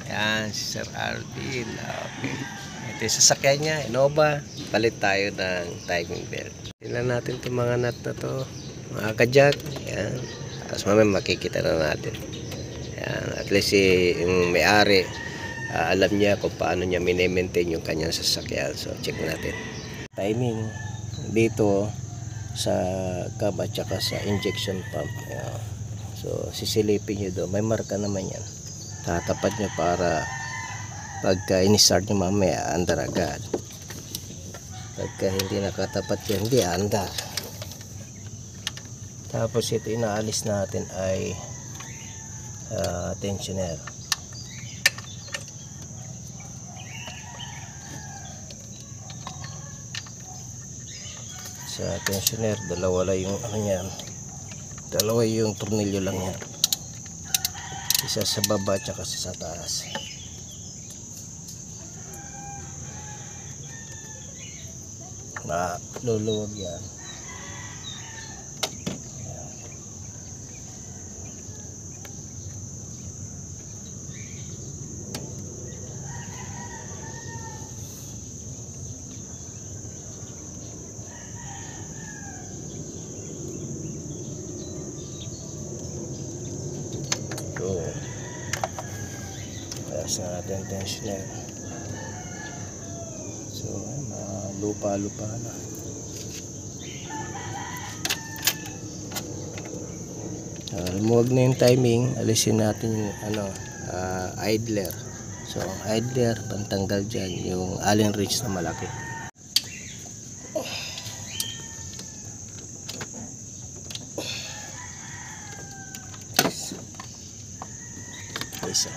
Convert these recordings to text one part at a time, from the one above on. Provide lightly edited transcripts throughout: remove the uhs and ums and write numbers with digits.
Yan, si Sir Alvin. Okay. Ito yung sasakyan niya, Innova. Palit tayo ng timing belt. Tingnan natin itong mga nut na to. Mga kajak. Yan. Tapos mamaya makikita na natin. Yan. At least yung may-ari, alam niya kung paano niya mini-maintain yung kanyang sasakyan. So, check natin. Timing dito sa cab at saka sa injection pump. Yan. So, sisilipin nyo doon. May marka naman yan. Tatapat nyo para pagka in-start nyo mamaya, andar agad. Pagka hindi nakatapat yan, hindi andar. Tapos ito inaalis natin ay tensioner. Sa tensioner, dalawa lang yung ano yan. Dalawa yung tornilyo lang yan. Isa sa baba at saka sa taas. Luluwag yan. So, ayos na natin tensioner. So, lupa-lupa na. Lumuwag na yung timing. Alisin natin yung idler. So, ang idler, pantanggal dyan yung allen wrench na malaki. Isa.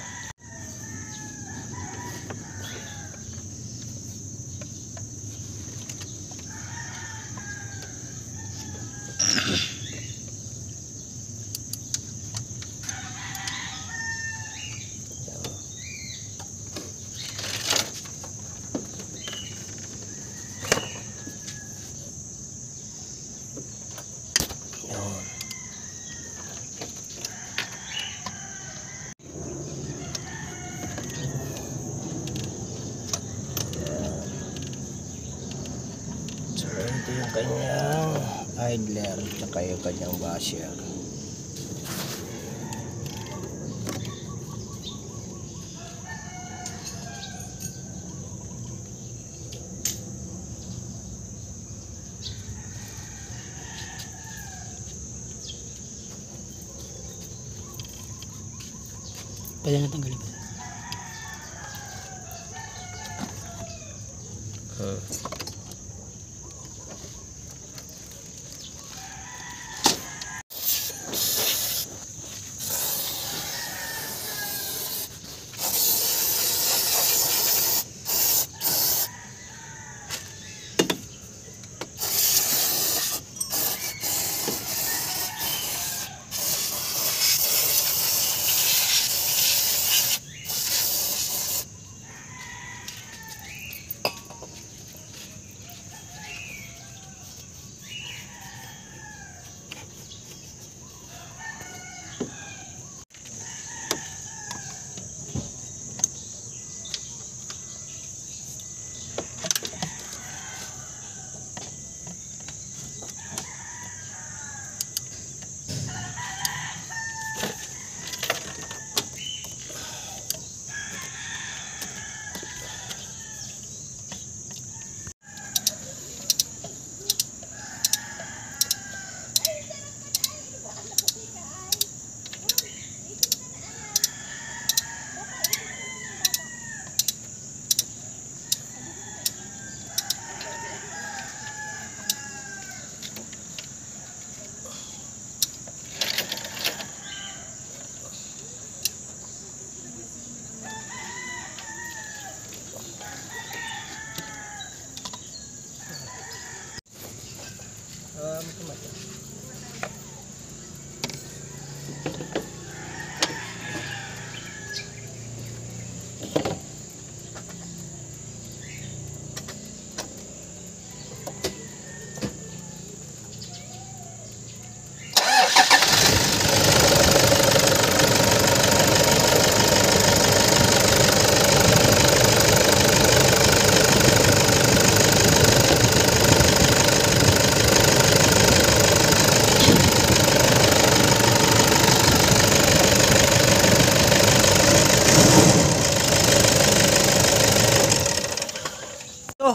Ito yung kanyang idler at yung kanyang washer. Pwede na tanggalin ba?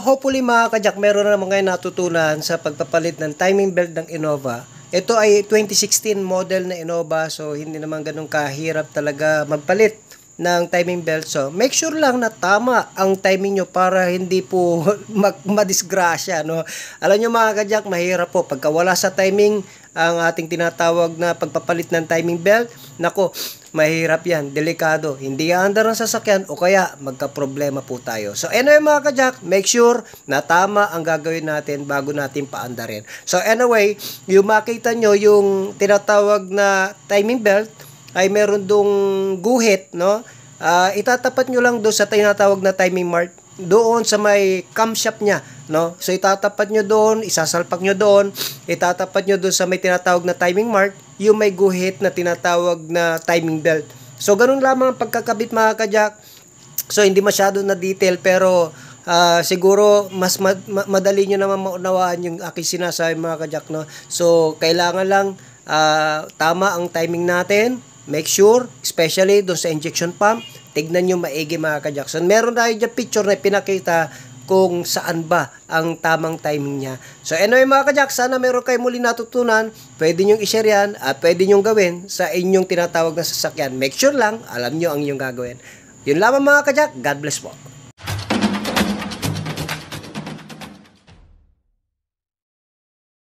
hopefully mga kajak, meron na naman kayo natutunan sa pagpapalit ng timing belt ng Innova. Ito ay 2016 model na Innova, so hindi naman ganun kahirap talaga magpalit ng timing belt. So make sure lang na tama ang timing nyo para hindi po madisgrasya, no? Alam nyo mga kajak, mahirap po pagka wala sa timing ang ating tinatawag na pagpapalit ng timing belt. Nako, mahirap yan, delikado, hindi aandar ang sasakyan o kaya magka-problema po tayo. So anyway mga kajak, make sure na tama ang gagawin natin bago natin paandarin. So anyway, yung makita nyo yung tinatawag na timing belt ay meron dong guhit, no? Itatapat nyo lang doon sa tinatawag na timing mark, doon sa may camshaft niya, no? So itatapat nyo doon, isasalpak nyo doon, itatapat nyo doon sa may tinatawag na timing mark, yung may guhit na tinatawag na timing belt. So ganun lamang ang pagkakabit mga kajak. So hindi masyado na detail, pero siguro mas madali nyo naman maunawaan yung aking sinasabi mga kajak, no? So kailangan lang tama ang timing natin. Make sure, especially doon sa injection pump, tignan nyo maigi mga ka-Jackson. Meron tayo dyan picture na pinakita kung saan ba ang tamang timing niya. So anyway mga ka-Jackson, sana meron kayo muli natutunan. Pwede nyo i-share yan at pwede nyo gawin sa inyong tinatawag na sasakyan. Make sure lang, alam nyo ang inyong gagawin. Yun lamang mga ka-Jack. God bless po.